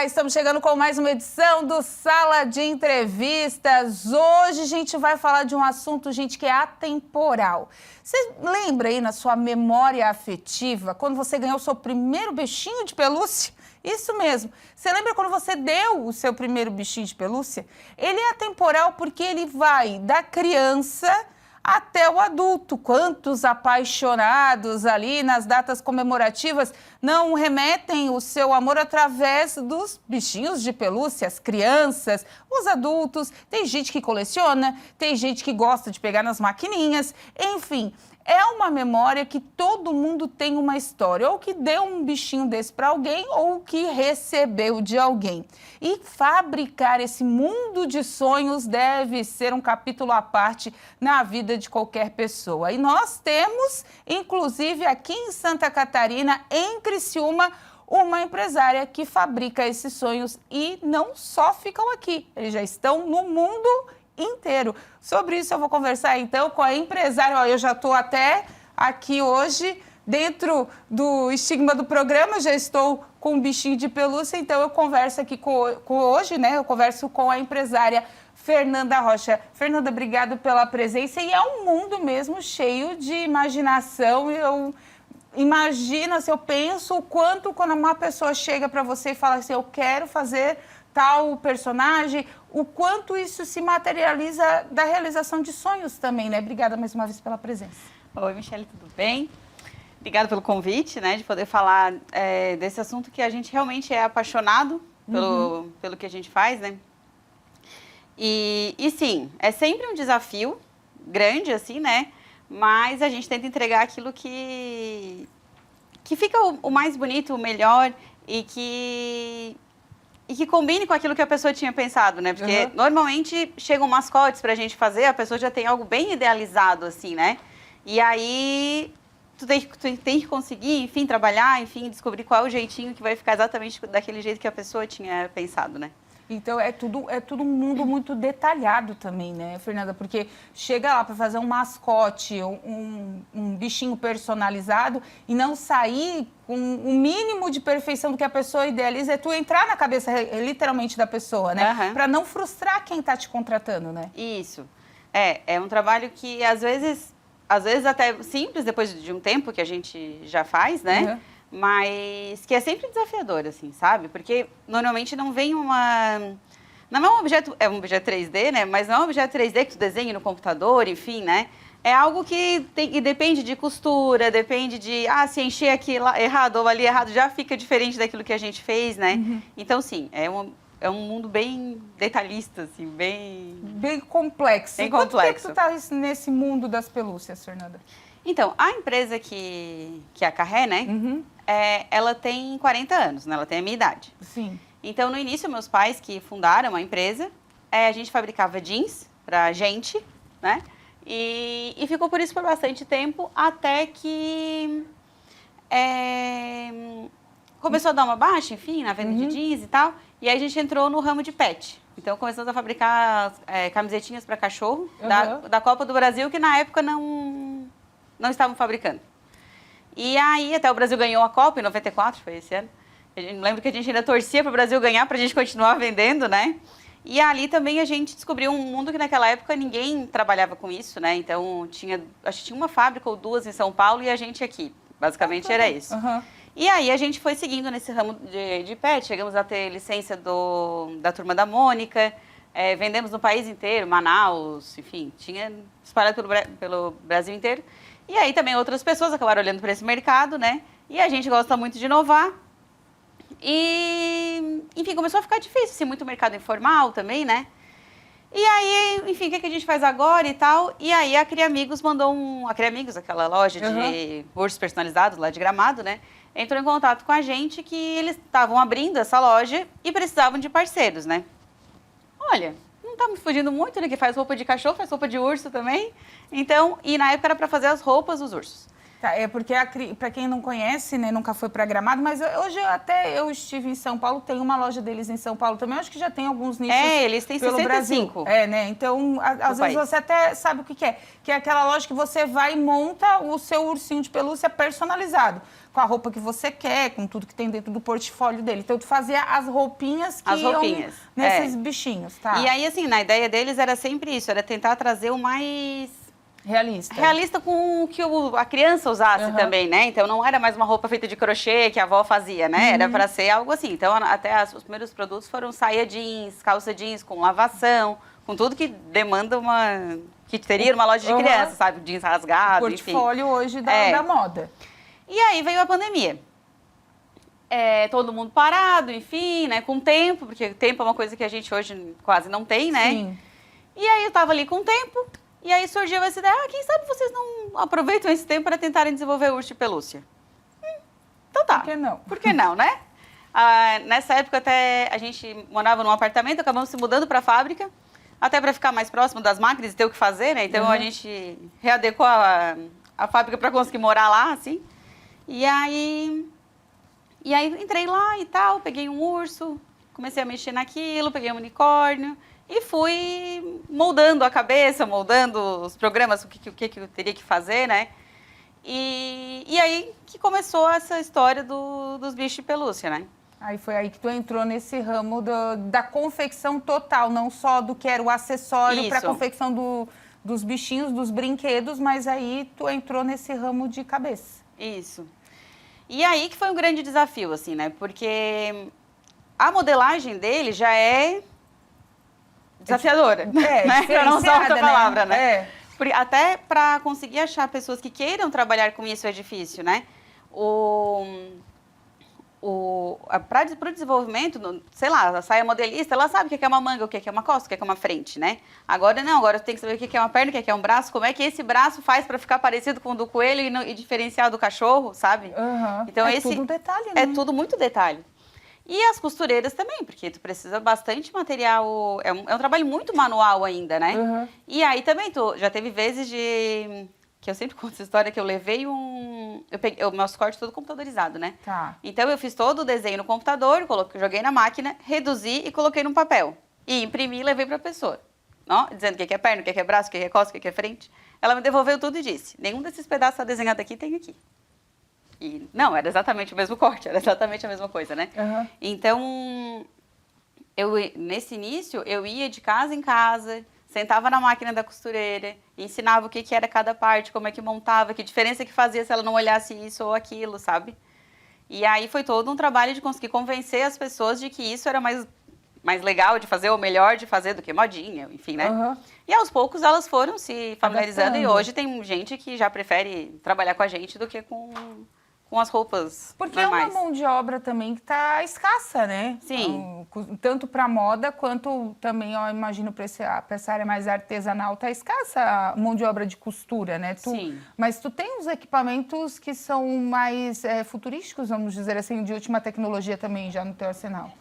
Estamos chegando com mais uma edição do Sala de Entrevistas. Hoje a gente vai falar de um assunto, gente, que é atemporal. Você lembra aí na sua memória afetiva, quando você ganhou o seu primeiro bichinho de pelúcia? Isso mesmo. Você lembra quando você deu o seu primeiro bichinho de pelúcia? Ele é atemporal porque ele vai da criança até o adulto. Quantos apaixonados ali nas datas comemorativas não remetem o seu amor através dos bichinhos de pelúcia, as crianças, os adultos. Tem gente que coleciona, tem gente que gosta de pegar nas maquininhas, enfim. É uma memória que todo mundo tem uma história, ou que deu um bichinho desse para alguém, ou que recebeu de alguém. E fabricar esse mundo de sonhos deve ser um capítulo à parte na vida de qualquer pessoa. E nós temos, inclusive aqui em Santa Catarina, em Criciúma, uma empresária que fabrica esses sonhos e não só ficam aqui, eles já estão no mundo inteiro. Sobre isso eu vou conversar então com a empresária. Eu já estou até aqui hoje, dentro do estigma do programa, já estou com um bichinho de pelúcia, então eu converso aqui hoje, né? Eu converso com a empresária Fernanda Rocha. Fernanda, obrigado pela presença. E é um mundo mesmo cheio de imaginação. Eu imagino, assim, eu penso o quanto quando uma pessoa chega para você e fala assim, eu quero fazer tal personagem, o quanto isso se materializa da realização de sonhos também, né? Obrigada mais uma vez pela presença. Oi, Michele, tudo bem? Obrigada pelo convite, né, de poder falar desse assunto que a gente realmente é apaixonado pelo que a gente faz, né? E sim, é sempre um desafio grande, assim, né? Mas a gente tenta entregar aquilo que fica o mais bonito, o melhor e que combine com aquilo que a pessoa tinha pensado, né? Porque normalmente chegam mascotes pra gente fazer, a pessoa já tem algo bem idealizado, assim, né? E aí tu tem que conseguir, enfim, trabalhar, enfim, descobrir qual é o jeitinho que vai ficar exatamente daquele jeito que a pessoa tinha pensado, né? Então, é tudo um mundo muito detalhado também, né, Fernanda? Porque chega lá para fazer um mascote, um bichinho personalizado e não sair com o mínimo de perfeição do que a pessoa idealiza, é tu entrar na cabeça, literalmente, da pessoa, né? Para não frustrar quem está te contratando, né? Isso. É um trabalho que, às vezes até simples, depois de um tempo que a gente já faz, né? Mas que é sempre desafiador, assim, sabe? Porque normalmente não vem não é um objeto, é um objeto 3D, né? Mas não é um objeto 3D que tu desenha no computador, enfim, né? É algo que depende de costura, depende de, se encher aqui errado ou ali errado, já fica diferente daquilo que a gente fez, né? Então, sim, é um mundo bem detalhista, assim, bem complexo. Bem complexo. Quanto tempo tu tá nesse mundo das pelúcias, Fernanda? Então, a empresa que é a Carré, né? Ela tem 40 anos, né? Ela tem a minha idade. Sim. Então, no início, meus pais que fundaram a empresa, a gente fabricava jeans pra gente, né? E ficou por isso por bastante tempo, até que começou a dar uma baixa, enfim, na venda de jeans e tal. E aí a gente entrou no ramo de pet. Então, começamos a fabricar camisetinhas para cachorro da Copa do Brasil, que na época não estavam fabricando. E aí, até o Brasil ganhou a Copa em 94, foi esse ano. Lembro que a gente ainda torcia para o Brasil ganhar, para a gente continuar vendendo, né? E ali também a gente descobriu um mundo que naquela época ninguém trabalhava com isso, né? Então, acho que tinha uma fábrica ou duas em São Paulo e a gente aqui. Basicamente era isso. E aí a gente foi seguindo nesse ramo de pet, chegamos a ter licença da Turma da Mônica, vendemos no país inteiro, Manaus, enfim, tinha espalhado pelo Brasil inteiro. E aí também outras pessoas acabaram olhando para esse mercado, né? E a gente gosta muito de inovar. E, enfim, começou a ficar difícil, assim, muito mercado informal também, né? E aí, enfim, o que a gente faz agora e tal? E aí a Criamigos mandou a Criamigos, aquela loja de ursos personalizados lá de Gramado, né? Entrou em contato com a gente que eles estavam abrindo essa loja e precisavam de parceiros, né? Olha, não tá me fugindo muito, né? Que faz roupa de cachorro, faz roupa de urso também. Então, e na época era para fazer as roupas dos ursos. Tá, é porque para quem não conhece, né, nunca foi para Gramado, mas hoje eu estive em São Paulo, tem uma loja deles em São Paulo também, eu acho que já tem alguns nichos eles têm pelo 65. Brasil. É, né? Então, às vezes você até sabe o que é aquela loja que você vai e monta o seu ursinho de pelúcia personalizado, com a roupa que você quer, com tudo que tem dentro do portfólio dele. Então, tu fazia as roupinhas que iam nesses bichinhos, tá? E aí, assim, na ideia deles era sempre isso, era tentar trazer o mais... Realista com o que a criança usasse também, né? Então, não era mais uma roupa feita de crochê que a avó fazia, né? Era para ser algo assim. Então, até os primeiros produtos foram saia jeans, calça jeans com lavação, com tudo que demanda que teria uma loja de criança, sabe? Jeans rasgado, enfim. Portfólio hoje da moda. E aí veio a pandemia. Todo mundo parado, enfim, né? Com tempo, porque tempo é uma coisa que a gente hoje quase não tem, né? Sim. E aí eu tava ali com tempo... E aí surgiu essa ideia, quem sabe vocês não aproveitam esse tempo para tentarem desenvolver urso de pelúcia? Então tá. Por que não? Por que não, né? Nessa época até a gente morava num apartamento, acabamos se mudando para a fábrica, até para ficar mais próximo das máquinas e ter o que fazer, né? Então a gente readequou a fábrica para conseguir morar lá, assim. E aí entrei lá e tal, peguei um urso, comecei a mexer naquilo, peguei um unicórnio... E fui moldando a cabeça, moldando os programas, o que eu teria que fazer, né? E aí que começou essa história dos bichos de pelúcia, né? Aí foi aí que tu entrou nesse ramo da confecção total, não só do que era o acessório para a confecção dos bichinhos, dos brinquedos, mas aí tu entrou nesse ramo de cabeça. Isso. E aí que foi um grande desafio, assim, né? Porque a modelagem dele já é... desafiadora, né? Para não usar outra palavra, né? Até para conseguir achar pessoas que queiram trabalhar com isso é difícil, né? Para o desenvolvimento, sei lá, a saia modelista, ela sabe o que é uma manga, o que é uma costa, o que é uma frente, né? Agora não, agora tem que saber o que é uma perna, o que é um braço, como é que esse braço faz para ficar parecido com o do coelho e diferenciar do cachorro, sabe? Então, tudo detalhe, né? É tudo muito detalhe. E as costureiras também, porque tu precisa bastante material, é um trabalho muito manual ainda, né? E aí também, já teve vezes que eu sempre conto essa história, que eu levei meus cortes tudo computadorizado, né? Tá. Então eu fiz todo o desenho no computador, joguei na máquina, reduzi e coloquei num papel. E imprimi e levei pra pessoa, dizendo o que é perna, o que é braço, o que é costa, o que é frente. Ela me devolveu tudo e disse, nenhum desses pedaços desenhado aqui tem aqui. E não, era exatamente o mesmo corte, era exatamente a mesma coisa, né? Então, nesse início, eu ia de casa em casa, sentava na máquina da costureira, ensinava o que era cada parte, como é que montava, que diferença que fazia se ela não olhasse isso ou aquilo, sabe? E aí foi todo um trabalho de conseguir convencer as pessoas de que isso era mais legal de fazer, ou melhor de fazer do que modinha, enfim, né? E aos poucos elas foram se familiarizando e hoje tem gente que já prefere trabalhar com a gente do que com as roupas Porque normais. É uma mão de obra também que está escassa, né? Sim. Tanto para moda, quanto também, eu imagino, para essa área mais artesanal, está escassa a mão de obra de costura, né? Sim. Mas tu tem os equipamentos que são mais futurísticos, vamos dizer assim, de última tecnologia também já no teu arsenal.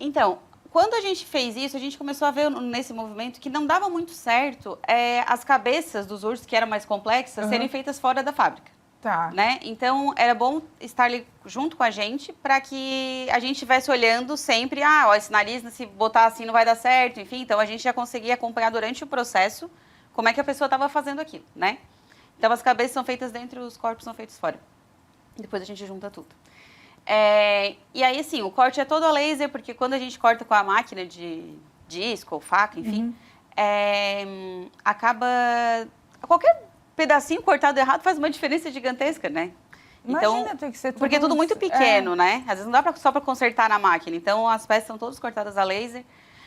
Então... Quando a gente fez isso, a gente começou a ver nesse movimento que não dava muito certo as cabeças dos ursos, que eram mais complexas, serem feitas fora da fábrica. Tá. Né? Então, era bom estar ali junto com a gente para que a gente estivesse olhando sempre, esse nariz, se botar assim não vai dar certo, enfim. Então, a gente já conseguia acompanhar durante o processo como é que a pessoa estava fazendo aquilo, né? Então, as cabeças são feitas dentro, os corpos são feitos fora. Depois a gente junta tudo. E aí, assim, o corte é todo a laser, porque quando a gente corta com a máquina de disco ou faca, enfim, acaba... Qualquer pedacinho cortado errado faz uma diferença gigantesca, né? Imagina, tem que ser tudo... Porque é tudo muito pequeno, né? Às vezes não dá só para consertar na máquina. Então, as peças são todas cortadas a laser.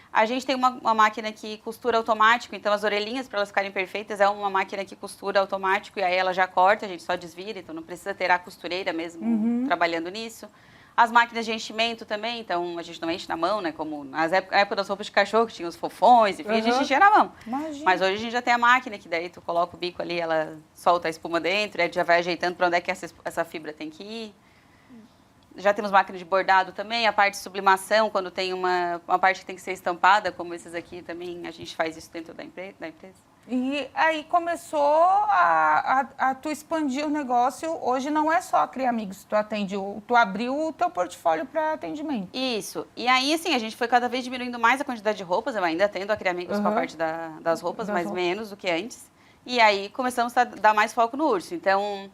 A gente tem uma máquina que costura automático, então as orelhinhas, para elas ficarem perfeitas, é uma máquina que costura automático e aí ela já corta, a gente só desvira, então não precisa ter a costureira mesmo trabalhando nisso. As máquinas de enchimento também, então a gente não enche na mão, né? Como na época das roupas de cachorro, que tinha os fofões, enfim, a gente enchia na mão. Imagina. Mas hoje a gente já tem a máquina, que daí tu coloca o bico ali, ela solta a espuma dentro, aí já vai ajeitando para onde é que essa fibra tem que ir. Já temos máquina de bordado também, a parte de sublimação, quando tem uma parte que tem que ser estampada, como esses aqui também, a gente faz isso dentro da empresa. E aí começou a tu expandir o negócio. Hoje não é só a Cria Amigos que tu atende, tu abriu o teu portfólio para atendimento. Isso. E aí, assim, a gente foi cada vez diminuindo mais a quantidade de roupas. Eu ainda atendo a Cria Amigos com a parte das roupas, mas menos do que antes. E aí começamos a dar mais foco no urso. Então,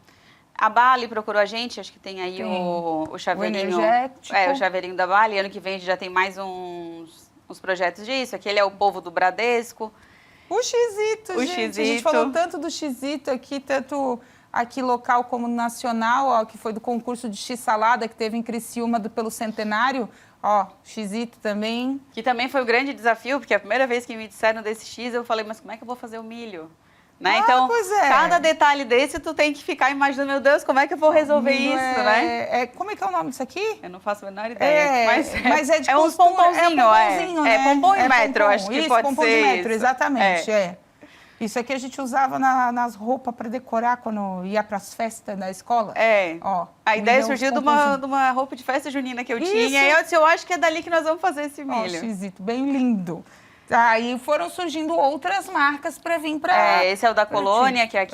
a Bali procurou a gente, acho que tem aí o chaveirinho. O chaveirinho da Bali. Ano que vem a gente já tem mais uns projetos disso. Aquele é o povo do Bradesco. O Xito, gente. A gente falou tanto do Xito aqui, tanto aqui local como nacional, ó, que foi do concurso de X-salada que teve em Criciúma pelo centenário. Ó, Xito também. Que também foi um grande desafio, porque a primeira vez que me disseram desse X, eu falei, mas como é que eu vou fazer o milho? Né? Então, cada detalhe desse, tu tem que ficar imaginando, meu Deus, como é que eu vou resolver isso, né? Como é que é o nome disso aqui? Eu não faço a menor ideia. Mas é de uns pomponzinho, né? É pompom e metro, acho que pode pompom ser de metro, isso. Exatamente, Isso aqui a gente usava nas roupas para decorar quando ia para as festas da escola. Ó, a ideia surgiu de uma roupa de festa junina que eu tinha. E eu disse, eu acho que é dali que nós vamos fazer esse milho. Ó, Xito, bem lindo. Aí foram surgindo outras marcas para vir para... esse é o da Colônia, que é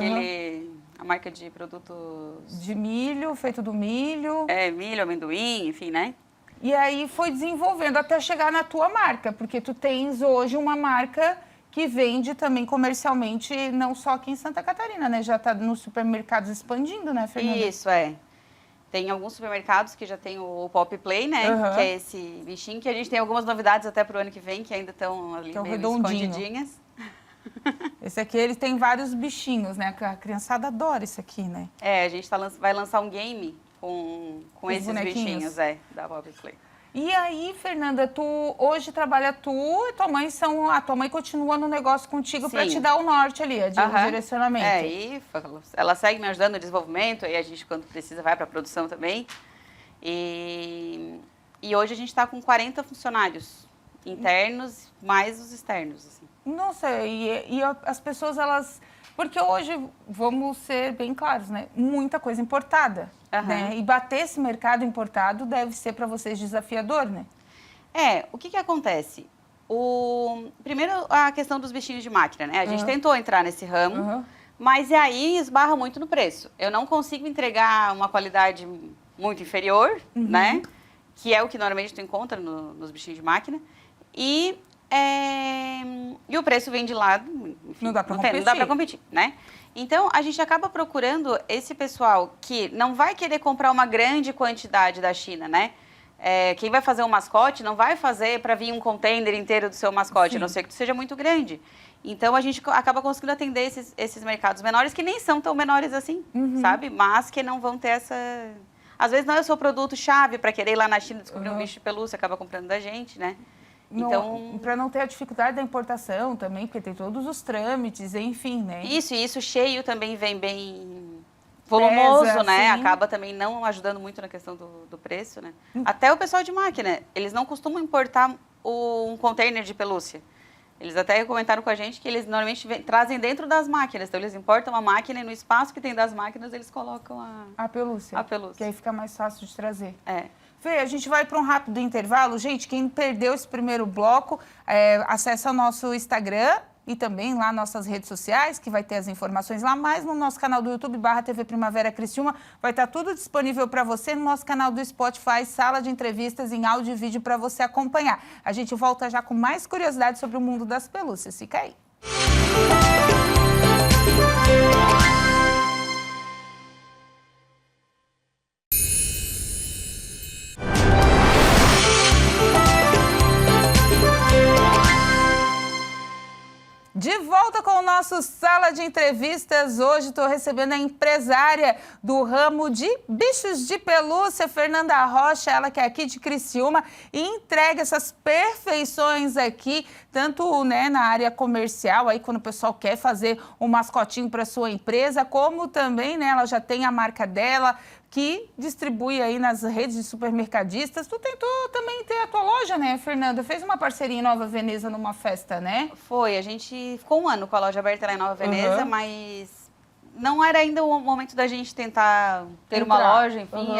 a marca de produtos... De milho, feito do milho. Milho, amendoim, enfim, né? E aí foi desenvolvendo até chegar na tua marca, porque tu tens hoje uma marca que vende também comercialmente, não só aqui em Santa Catarina, né? Já está nos supermercados expandindo, né, Fernanda? Isso, Tem alguns supermercados que já tem o Pop Play, né? Que é esse bichinho, que a gente tem algumas novidades até pro ano que vem, que ainda estão ali meio escondidinhas. Esse aqui, ele tem vários bichinhos, né? A criançada adora esse aqui, né? A gente vai lançar um game com esses bichinhos, da Pop Play. E aí, Fernanda, tu hoje trabalha e tua mãe a tua mãe continua no negócio contigo para te dar o norte ali, o direcionamento. E ela segue me ajudando no desenvolvimento, e a gente, quando precisa, vai para a produção também. E hoje a gente está com 40 funcionários internos, mais os externos, assim. Nossa, e as pessoas, elas... Porque hoje, vamos ser bem claros, né? Muita coisa importada, né? E bater esse mercado importado deve ser para vocês desafiador, né? O que acontece? Primeiro, a questão dos bichinhos de máquina, né? A gente tentou entrar nesse ramo, mas aí esbarra muito no preço. Eu não consigo entregar uma qualidade muito inferior, né? Que é o que normalmente tu encontra nos bichinhos de máquina. E o preço vem de lá, enfim, não dá para competir, né? Então, a gente acaba procurando esse pessoal que não vai querer comprar uma grande quantidade da China, né? Quem vai fazer um mascote não vai fazer para vir um container inteiro do seu mascote, a não ser que seja muito grande. Então, a gente acaba conseguindo atender esses mercados menores, que nem são tão menores assim, sabe? Mas que não vão ter essa... Às vezes, não é o seu produto-chave para querer ir lá na China descobrir um bicho de pelúcia, acaba comprando da gente, né? Então, para não ter a dificuldade da importação também, porque tem todos os trâmites, enfim, né? Isso cheio também vem bem volumoso, né? Sim. Acaba também não ajudando muito na questão do preço, né? Até o pessoal de máquina, eles não costumam importar um container de pelúcia. Eles até comentaram com a gente que eles normalmente trazem dentro das máquinas. Então, eles importam a máquina e no espaço que tem das máquinas, eles colocam a pelúcia. Que aí fica mais fácil de trazer. Fê, a gente vai para um rápido intervalo. Gente, quem perdeu esse primeiro bloco, acessa o nosso Instagram e também lá nossas redes sociais, que vai ter as informações lá, mas no nosso canal do YouTube, /TV Primavera Criciúma, vai estar tudo disponível para você no nosso canal do Spotify, sala de entrevistas em áudio e vídeo para você acompanhar. A gente volta já com mais curiosidades sobre o mundo das pelúcias. Fica aí. De volta com o nosso Sala de Entrevistas. Hoje estou recebendo a empresária do ramo de bichos de pelúcia, Fernanda Rocha, ela que é aqui de Criciúma e entrega essas perfeições aqui, tanto na área comercial, aí quando o pessoal quer fazer um mascotinho para sua empresa, como também, ela já tem a marca dela, que distribui aí nas redes de supermercadistas. Tu tentou também ter a tua loja, né, Fernanda? Fez uma parceria em Nova Veneza numa festa, né? Foi, a gente ficou um ano com a loja aberta lá em Nova Veneza, mas não era ainda o momento da gente tentar ter uma loja, enfim.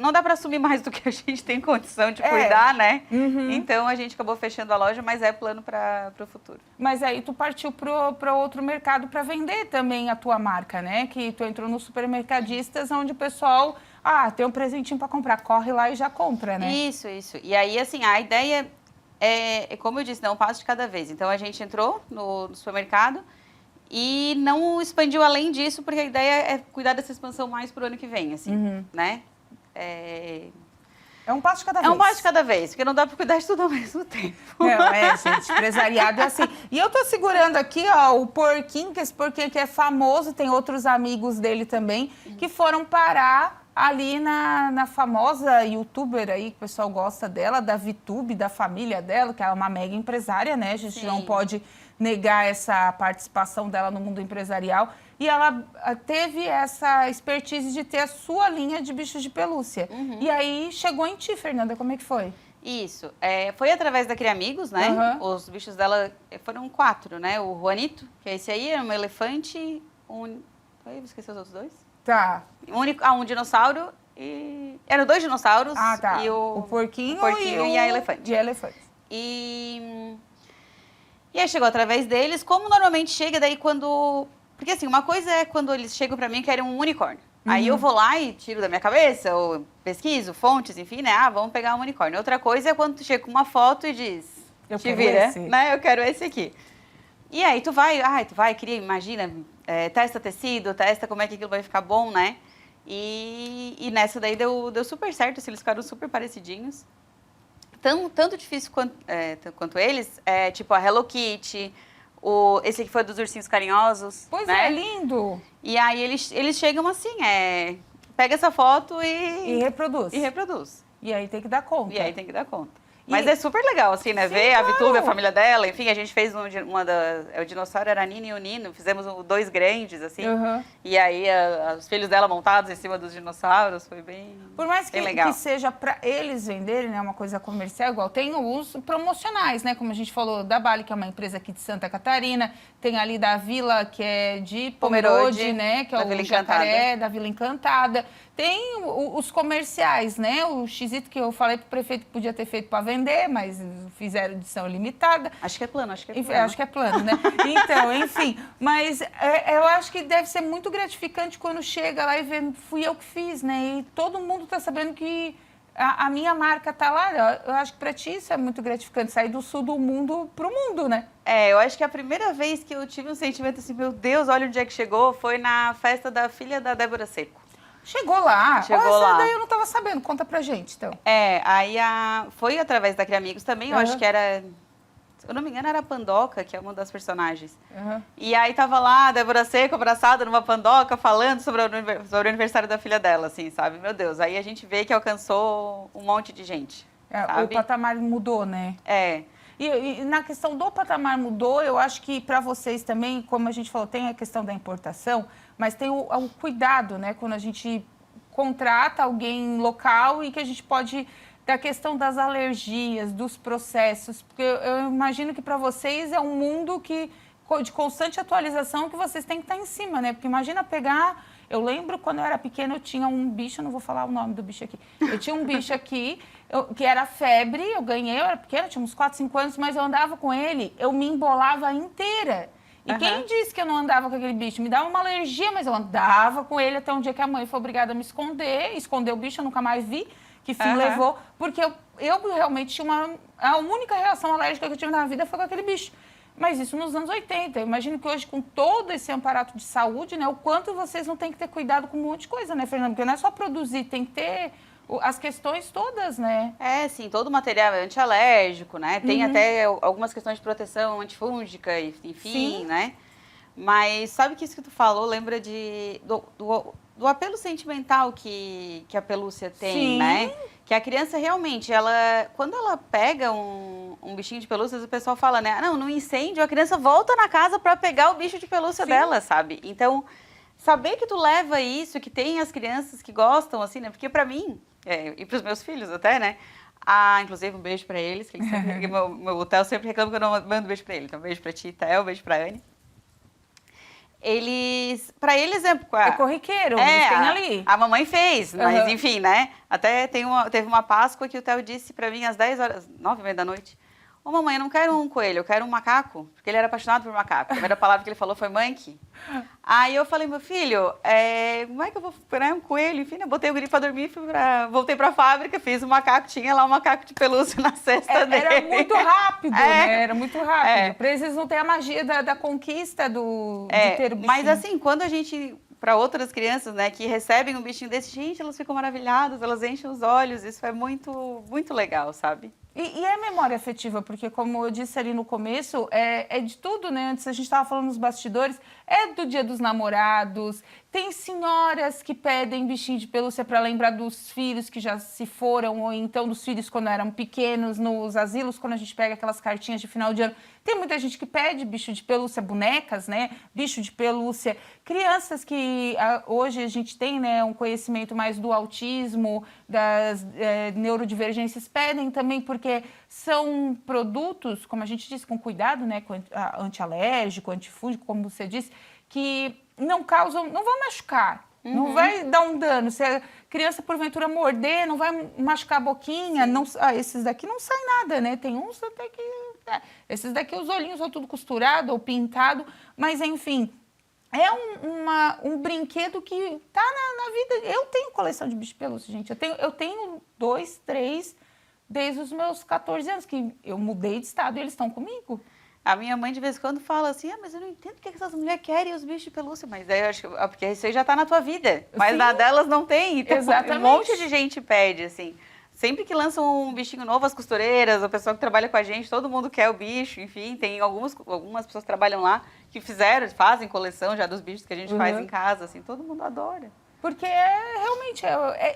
não dá para assumir mais do que a gente tem condição de cuidar, né? Então a gente acabou fechando a loja, mas é plano para o futuro. Mas aí tu partiu para outro mercado para vender também a tua marca, né? Que tu entrou nos supermercadistas, onde o pessoal, tem um presentinho para comprar, corre lá e já compra, né? Isso. E aí, assim, a ideia como eu disse, um passo de cada vez. Então a gente entrou no supermercado e não expandiu além disso, porque a ideia é cuidar dessa expansão mais pro ano que vem, assim, né? É um passo de cada vez. É um passo de cada vez, porque não dá para cuidar de tudo ao mesmo tempo. Não, gente, empresariado é assim. E eu tô segurando aqui, ó, o porquinho, que esse porquinho aqui é famoso, tem outros amigos dele também, que foram parar ali na famosa youtuber aí, que o pessoal gosta dela, da VTube, da família dela, que ela é uma mega empresária, né? A gente não pode negar essa participação dela no mundo empresarial. E ela teve essa expertise de ter a sua linha de bichos de pelúcia. E aí chegou em ti, Fernanda, como é que foi? Isso. Foi através da Cria Amigos, né? Os bichos dela foram 4, né? O Juanito, que é esse aí, é um elefante, eu esqueci os outros 2? Tá. Um dinossauro e... Eram 2 dinossauros. Tá. E o porquinho e a elefante. De elefante. E aí chegou através deles, como normalmente chega daí quando... Porque assim, uma coisa é quando eles chegam pra mim e querem um unicórnio. Aí eu vou lá e tiro da minha cabeça, ou pesquiso, fontes, enfim, né? Vamos pegar um unicórnio. Outra coisa é quando tu chega com uma foto e diz... Eu te quero vira, esse. né? Eu quero esse aqui. E aí tu vai, cria, imagina, testa tecido, testa como é que aquilo vai ficar bom, né? E nessa daí deu super certo, assim, eles ficaram super parecidinhos. Tanto difícil quanto eles, tipo a Hello Kitty, esse aqui foi dos ursinhos carinhosos. Pois né? é, lindo. E aí eles chegam assim, pega essa foto E reproduz. E reproduz. E aí tem que dar conta. E aí tem que dar conta. Mas é super legal, assim, né? Sim, ver claro. a VTube, a família dela. Enfim, a gente fez o dinossauro era a Nina e o Nino. Fizemos 2 grandes, assim. E aí, os filhos dela montados em cima dos dinossauros. Foi bem Por mais bem legal. que seja para eles venderem, né, uma coisa comercial, igual tem os promocionais, né? Como a gente falou, da Bali, que é uma empresa aqui de Santa Catarina. Tem ali da Vila, que é de Pomerode, né? Que é o jacaré da Vila Encantada. Tem os comerciais, né? O Xito que eu falei pro prefeito que podia ter feito para vender, mas fizeram edição limitada. Acho que é plano. Acho que é plano, né? Então, enfim. Mas eu acho que deve ser muito gratificante quando chega lá e vê, fui eu que fiz, né? E todo mundo tá sabendo que a minha marca tá lá. Eu acho que para ti isso é muito gratificante, sair do sul do mundo pro mundo, né? Eu acho que a primeira vez que eu tive um sentimento assim, meu Deus, olha onde é que chegou, foi na festa da filha da Débora Seco. Chegou lá. Chegou lá. Essa daí eu não estava sabendo. Conta pra gente, então. Aí foi através da Cria Amigos também, eu acho que era... Se eu não me engano, era a Pandoca, que é uma das personagens. E aí tava lá a Débora Seco abraçada numa pandoca, falando sobre o aniversário da filha dela, assim, sabe? Meu Deus, aí a gente vê que alcançou um monte de gente, sabe? O patamar mudou, né? E na questão do patamar mudou, eu acho que para vocês também, como a gente falou, tem a questão da importação, mas tem o cuidado, né? Quando a gente contrata alguém local e que a gente pode... Da questão das alergias, dos processos, porque eu imagino que para vocês é um mundo de constante atualização que vocês têm que estar em cima, né? Porque imagina pegar... Eu lembro quando eu era pequena, eu tinha um bicho, eu não vou falar o nome do bicho aqui. Eu tinha um bicho aqui, que era febre, eu ganhei, eu era pequena, tinha uns 4, 5 anos, mas eu andava com ele, eu me embolava inteira. E quem disse que eu não andava com aquele bicho? Me dava uma alergia, mas eu andava com ele até um dia que a mãe foi obrigada a me esconder o bicho, eu nunca mais vi. Que fim levou, porque eu realmente tinha a única reação alérgica que eu tive na vida foi com aquele bicho. Mas isso nos anos 80. Eu imagino que hoje, com todo esse aparato de saúde, né, o quanto vocês não têm que ter cuidado com um monte de coisa, né, Fernanda? Porque não é só produzir, tem que ter as questões todas, né? Sim, todo o material é antialérgico, né? Tem até algumas questões de proteção antifúngica, enfim, né? Mas sabe que isso que tu falou lembra do apelo sentimental que a pelúcia tem, né? Que a criança realmente, quando ela pega um bichinho de pelúcia, o pessoal fala, né? Não, no incêndio a criança volta na casa para pegar o bicho de pelúcia dela, sabe? Então, saber que tu leva isso, que tem as crianças que gostam, assim, né? Porque para mim, e para os meus filhos até, né? Inclusive, um beijo para eles, que eles sempre, o Theo sempre reclama que eu não mando beijo para ele. Então, um beijo para ti, Theo, um beijo para Anne. Pra eles É corriqueiro, eles têm ali. A mamãe fez, mas enfim, né? Até teve uma Páscoa que o Theo disse pra mim às 10 horas, 9h30 da noite. Ô, mamãe, eu não quero um coelho, eu quero um macaco. Porque ele era apaixonado por macaco. A primeira palavra que ele falou foi monkey. Aí eu falei, meu filho, como é que eu vou esperar um coelho? Enfim, eu botei o guri pra dormir, voltei pra fábrica, fiz o macaco, tinha lá um macaco de pelúcia na cesta dele. Era muito rápido, né? Era muito rápido. Pra eles não ter a magia da conquista de ter o bichinho. Mas assim, quando a gente... Para outras crianças, né, que recebem um bichinho desse, gente, elas ficam maravilhadas, elas enchem os olhos, isso é muito, muito legal, sabe? E é memória afetiva, porque como eu disse ali no começo, é de tudo, né? Antes a gente estava falando nos bastidores, é do Dia dos Namorados, tem senhoras que pedem bichinho de pelúcia para lembrar dos filhos que já se foram, ou então dos filhos quando eram pequenos, nos asilos, quando a gente pega aquelas cartinhas de final de ano. Tem muita gente que pede bicho de pelúcia, bonecas, né? Bicho de pelúcia. Crianças que hoje a gente tem, né, um conhecimento mais do autismo, das neurodivergências, pedem também, porque são produtos, como a gente disse, com cuidado, né, antialérgico, antifúngico, como você disse, que não causam, não vão machucar, não vai dar um dano. Se a criança, porventura, morder, não vai machucar a boquinha. Não, esses daqui não sai nada, né? Tem uns até que... esses daqui, os olhinhos são tudo costurado ou pintado, mas, enfim... É um brinquedo que tá na vida. Eu tenho coleção de bicho de pelúcia, gente. Eu tenho 2, 3 desde os meus 14 anos, que eu mudei de estado e eles estão comigo. A minha mãe de vez em quando fala assim, mas eu não entendo o que essas mulheres querem os bichos de pelúcia. Mas aí eu acho que porque isso aí já tá na tua vida. Mas na delas não tem. Então, exatamente. Um monte de gente pede, assim. Sempre que lançam um bichinho novo, as costureiras, o pessoal que trabalha com a gente, todo mundo quer o bicho, enfim, tem algumas pessoas que trabalham lá que fazem coleção já dos bichos que a gente faz em casa, assim, todo mundo adora. Porque realmente,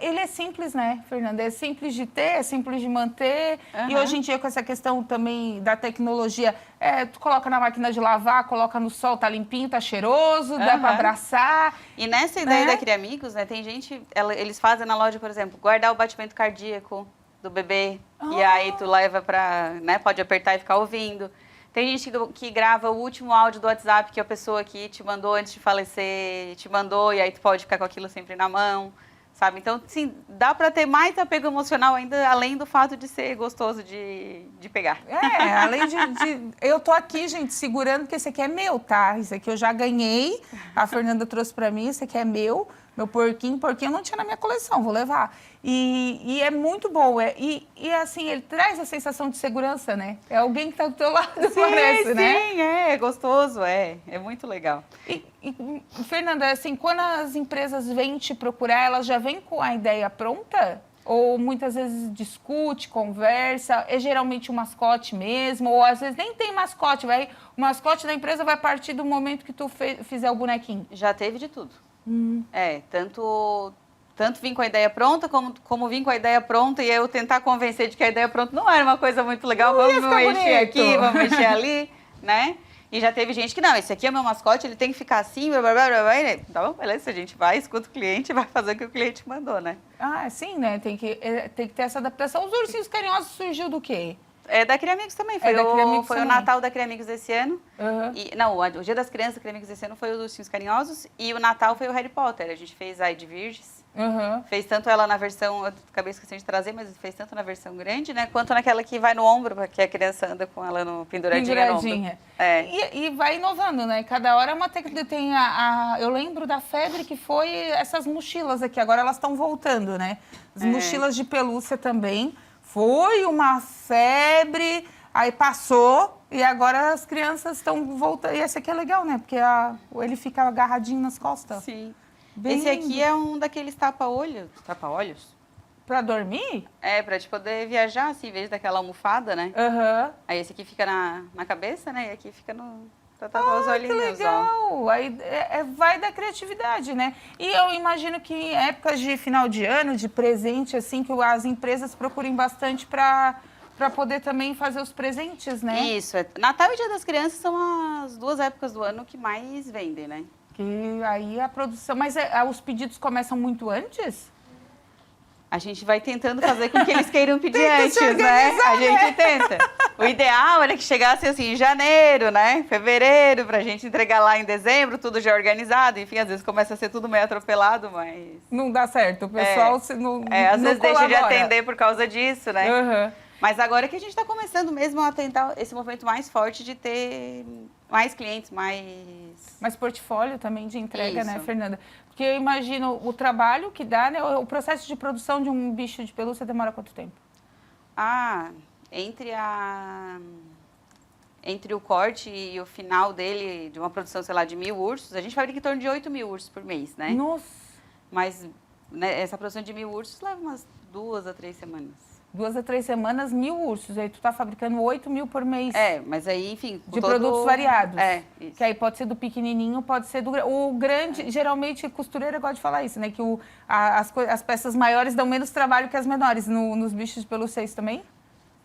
ele é simples, né, Fernanda? É simples de ter, é simples de manter. E hoje em dia, com essa questão também da tecnologia, tu coloca na máquina de lavar, coloca no sol, tá limpinho, tá cheiroso, dá para abraçar. E nessa ideia da Cria Amigos, né, tem gente, eles fazem na loja, por exemplo, guardar o batimento cardíaco do bebê. E aí tu leva pra, né, pode apertar e ficar ouvindo. Tem gente que grava o último áudio do WhatsApp que a pessoa que te mandou antes de falecer te mandou, e aí tu pode ficar com aquilo sempre na mão, sabe? Então, sim, dá para ter mais apego emocional ainda, além do fato de ser gostoso de pegar. Além de... Eu tô aqui, gente, segurando, porque esse aqui é meu, tá? Esse aqui eu já ganhei, a Fernanda trouxe para mim, esse aqui é meu porquinho eu não tinha na minha coleção, vou levar. E é muito bom, e assim, ele traz a sensação de segurança, né? É alguém que tá do teu lado, parece, né? Sim, é gostoso, é muito legal. E, Fernanda, assim, quando as empresas vêm te procurar, elas já vêm com a ideia pronta? Ou muitas vezes discute, conversa, é geralmente um mascote mesmo, ou às vezes nem tem mascote, o mascote da empresa vai partir do momento que tu fizer o bonequinho? Já teve de tudo. Tanto vim com a ideia pronta, como vim com a ideia pronta e eu tentar convencer de que a ideia pronta não era uma coisa muito legal, vamos mexer aqui, vamos mexer ali, né? E já teve gente que, não, esse aqui é meu mascote, ele tem que ficar assim, blá, blá, blá, blá. Então, beleza, a gente vai, escuta o cliente e vai fazer o que o cliente mandou, né? Sim, né? Tem que ter essa adaptação. Os ursinhos carinhosos surgiu do quê? Da Cria Amigos também. Foi o Natal da Cria Amigos desse ano. O Dia das Crianças da Cria Amigos desse ano foi os Ursinhos Carinhosos. E o Natal foi o Harry Potter. A gente fez a de Virges. Fez tanto ela na versão, eu acabei esquecendo de trazer, mas fez tanto na versão grande, né? Quanto naquela que vai no ombro, que a criança anda com ela penduradinha no ombro. E vai inovando, né? Cada hora é uma técnica. Eu lembro da febre que foi essas mochilas aqui. Agora elas estão voltando, né? As mochilas de pelúcia também. Foi uma febre, aí passou e agora as crianças estão voltando. E esse aqui é legal, né? Porque ele fica agarradinho nas costas. Sim. Esse aqui é um daqueles tapa-olhos. Tapa-olhos? Pra dormir? Pra te poder viajar, assim, em vez daquela almofada, né? Aí esse aqui fica na cabeça, né? E aqui fica pra tapar os olhinhos. Que legal! Aí vai da criatividade, né? E eu imagino que em épocas de final de ano, de presente, assim, que as empresas procurem bastante para poder também fazer os presentes, né? Isso. Natal e Dia das Crianças são as 2 épocas do ano que mais vendem, né? Que aí a produção... Mas os pedidos começam muito antes? A gente vai tentando fazer com que eles queiram pedir antes, né? A gente tenta. O ideal era que chegasse assim em janeiro, né? Fevereiro, pra gente entregar lá em dezembro, tudo já organizado. Enfim, às vezes começa a ser tudo meio atropelado, mas... Não dá certo, o pessoal às vezes deixa de colabora. atender por causa disso, né? Uhum. Mas agora que a gente está começando mesmo a tentar esse movimento mais forte de ter mais clientes, mais portfólio também de entrega, Isso. né, Fernanda? Porque eu imagino o trabalho que dá, né? O processo de produção de um bicho de pelúcia demora quanto tempo? Entre o corte e o final dele, de uma produção, sei lá, de 1.000 ursos, a gente fabrica em torno de 8.000 ursos por mês, né? Nossa! Mas né, essa produção de 1.000 ursos leva umas 2 a 3 semanas. 2 a 3 semanas, 1.000 ursos. Aí tu tá fabricando 8.000 por mês. Mas aí, enfim... De produtos variados. Isso. Que aí pode ser do pequenininho, pode ser do... O grande, geralmente, costureira gosta de falar isso, né? Que as peças maiores dão menos trabalho que as menores. Nos bichos de pelúcia, isso também?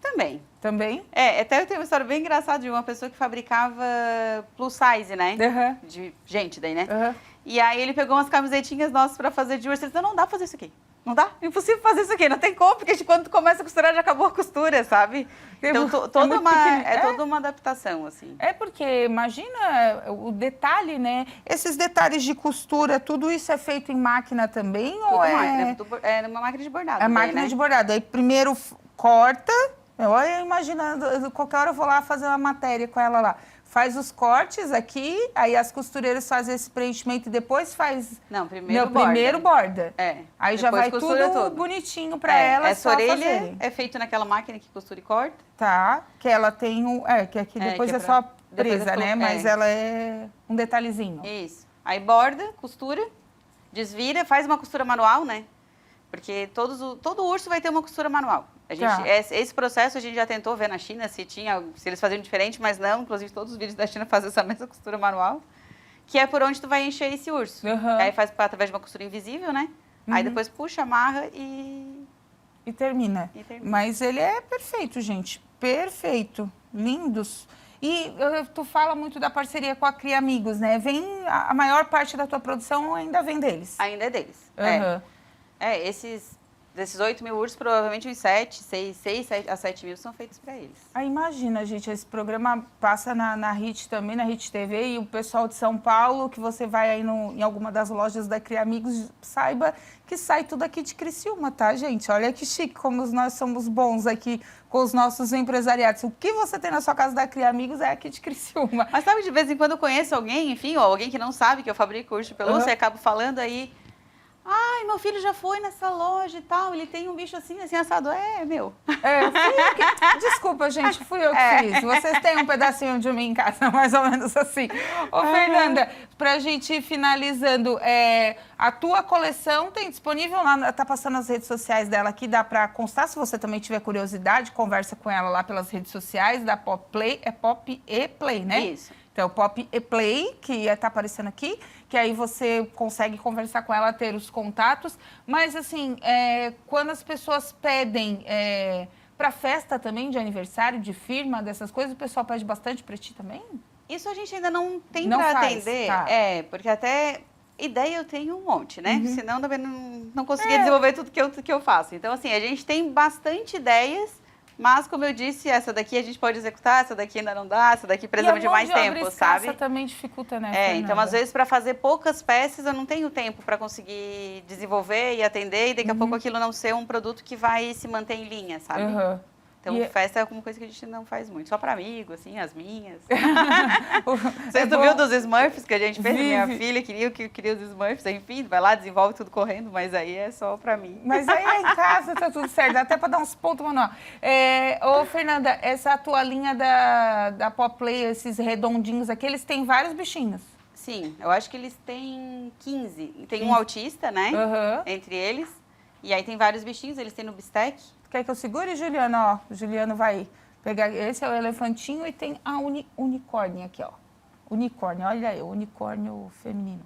Também. Também? Até eu tenho uma história bem engraçada de uma pessoa que fabricava plus size, né? Uhum. De gente daí, né? Uhum. E aí ele pegou umas camisetinhas nossas pra fazer de urso. Ele disse, não dá pra fazer isso aqui. Não dá? Impossível fazer isso aqui. Não tem como, porque quando tu começa a costurar, já acabou a costura, sabe? Então, toda uma adaptação, assim. Porque, imagina o detalhe, né? Esses detalhes de costura, tudo isso é feito em máquina também? Tudo ou é numa máquina de bordado. É máquina de bordado. Aí primeiro corta. Olha, imaginando, qualquer hora eu vou lá fazer uma matéria com ela lá. Faz os cortes aqui, aí as costureiras fazem esse preenchimento e depois faz... Não, primeiro borda. Depois Aí já vai tudo bonitinho pra ela. Essa orelha é feito naquela máquina que costura e corta. Tá, que ela tem que aqui depois é só presa, né? Mas ela é um detalhezinho. Isso. Aí borda, costura, desvira, faz uma costura manual, né? Porque todo urso vai ter uma costura manual. Esse processo a gente já tentou ver na China se eles faziam diferente, mas não. Inclusive, todos os vídeos da China fazem essa mesma costura manual, que é por onde tu vai encher esse urso. Uhum. Aí faz através de uma costura invisível, né? Uhum. Aí depois puxa, amarra e termina. Mas ele é perfeito, gente. Perfeito. Lindos. E tu fala muito da parceria com a Cria Amigos, né? A maior parte da tua produção ainda vem deles. Ainda é deles. Uhum. Desses 8.000 ursos, provavelmente uns 6 a 7 mil são feitos para eles. Imagina, gente, esse programa passa na HIT também, na HIT TV, e o pessoal de São Paulo, que você vai aí em alguma das lojas da Cria Amigos, saiba que sai tudo aqui de Criciúma, tá, gente? Olha que chique, como nós somos bons aqui com os nossos empresariados. O que você tem na sua casa da Cria Amigos é aqui de Criciúma. Mas sabe, de vez em quando eu conheço alguém, enfim, ou alguém que não sabe que eu fabrico urso de pelúcia, e acabo falando aí... Ai, meu filho já foi nessa loja e tal, ele tem um bicho assim assado. Meu. Desculpa, gente, fui eu que fiz. Vocês têm um pedacinho de mim em casa, mais ou menos assim. Fernanda, pra gente ir finalizando, a tua coleção tem disponível lá, tá passando as redes sociais dela aqui, dá pra constar, se você também tiver curiosidade, conversa com ela lá pelas redes sociais da Pop Play, é Pop e Play, né? Isso. Então, o Pop e Play, que está aparecendo aqui, que aí você consegue conversar com ela, ter os contatos. Mas, assim, quando as pessoas pedem para festa também, de aniversário, de firma, dessas coisas, o pessoal pede bastante para ti também? Isso a gente ainda não tem para atender. Tá. Porque até ideia eu tenho um monte, né? Uhum. Senão também não conseguia desenvolver tudo que eu faço. Então, assim, a gente tem bastante ideias. Mas, como eu disse, essa daqui a gente pode executar, essa daqui ainda não dá, essa daqui precisava de mais tempo, sabe? Essa também dificulta, né, Fernanda? Então, às vezes, para fazer poucas peças, eu não tenho tempo para conseguir desenvolver e atender, e daqui a pouco aquilo não ser um produto que vai se manter em linha, sabe? Então, festa é uma coisa que a gente não faz muito. Só para amigos, assim, as minhas. Você viu dos Smurfs que a gente fez? Minha filha queria os Smurfs. Enfim, vai lá, desenvolve tudo correndo, mas aí é só para mim. Mas aí em casa tá tudo certo. Dá até para dar uns pontos manual. Fernanda, essa tua linha da Pop Play, esses redondinhos aqui, eles têm vários bichinhos. Sim, eu acho que eles têm 15. Tem um autista, né? Entre eles. E aí tem vários bichinhos, eles têm no bistec. Quer que eu segure, Juliano? Ó, o Juliano vai pegar... Esse é o elefantinho e tem a unicórnio aqui, ó. Unicórnio, olha aí, o unicórnio feminino.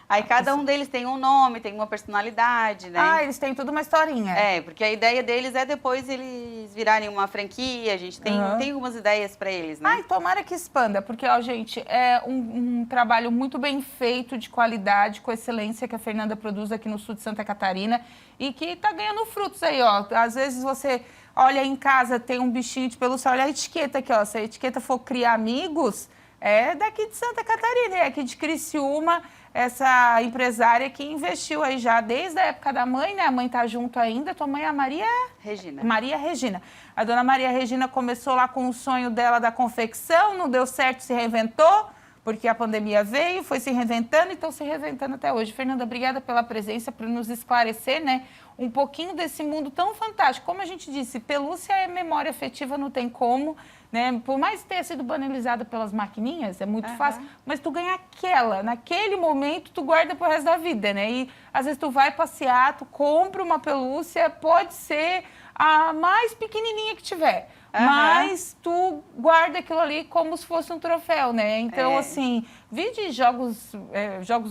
Aí cada um deles tem um nome, tem uma personalidade, né? Eles têm tudo uma historinha. Porque a ideia deles é depois eles virarem uma franquia, a gente tem algumas ideias para eles, né? Tomara que expanda, porque, ó, gente, é um trabalho muito bem feito, de qualidade, com excelência, que a Fernanda produz aqui no sul de Santa Catarina e que tá ganhando frutos aí, ó. Às vezes você olha, em casa tem um bichinho de pelúcia, olha a etiqueta aqui, ó. Se a etiqueta for criar amigos, é daqui de Santa Catarina, é aqui de Criciúma, essa empresária que investiu aí já desde a época da mãe, né? A mãe tá junto ainda, tua mãe é a Maria Regina. Maria Regina. A dona Maria Regina começou lá com o sonho dela da confecção, não deu certo, se reinventou, porque a pandemia veio, foi se reinventando e estão se reinventando até hoje. Fernanda, obrigada pela presença, por nos esclarecer, né, um pouquinho desse mundo tão fantástico. Como a gente disse, pelúcia é memória afetiva, não tem como, né? Por mais que tenha sido banalizada pelas maquininhas, é muito fácil, mas tu ganha aquela, naquele momento, tu guarda pro resto da vida, né? E às vezes tu vai passear, tu compra uma pelúcia, pode ser a mais pequenininha que tiver. Mas tu guarda aquilo ali como se fosse um troféu, né? Então, assim, vi de Jogos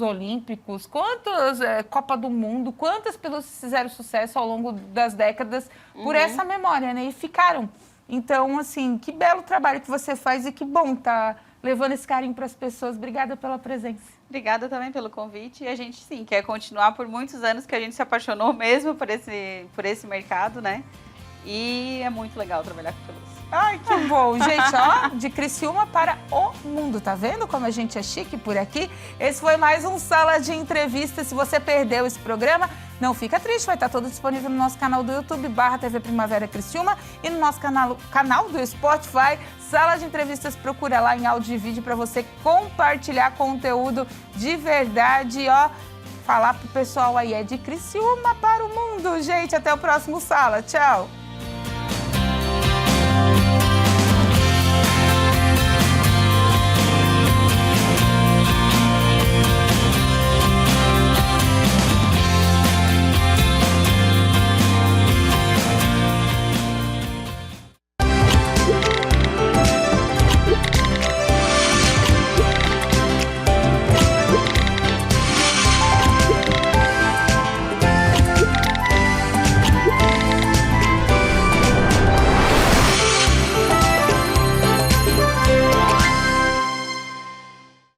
Olímpicos, quantas Copa do Mundo, quantas pelúcias fizeram sucesso ao longo das décadas por essa memória, né? E ficaram. Então, assim, que belo trabalho que você faz e que bom tá levando esse carinho para as pessoas. Obrigada pela presença. Obrigada também pelo convite. E a gente, sim, quer continuar por muitos anos que a gente se apaixonou mesmo por esse mercado, né? E é muito legal trabalhar com pelúcia. Ai, que bom. Gente, ó, de Criciúma para o mundo. Tá vendo como a gente é chique por aqui? Esse foi mais um Sala de Entrevista. Se você perdeu esse programa, não fica triste. Vai estar todo disponível no nosso canal do YouTube, /TV Primavera Criciúma, e no nosso canal do Spotify, Sala de Entrevistas. Procura lá em áudio e vídeo para você compartilhar conteúdo de verdade, ó. Falar pro pessoal aí, é de Criciúma para o mundo. Gente, até o próximo Sala. Tchau.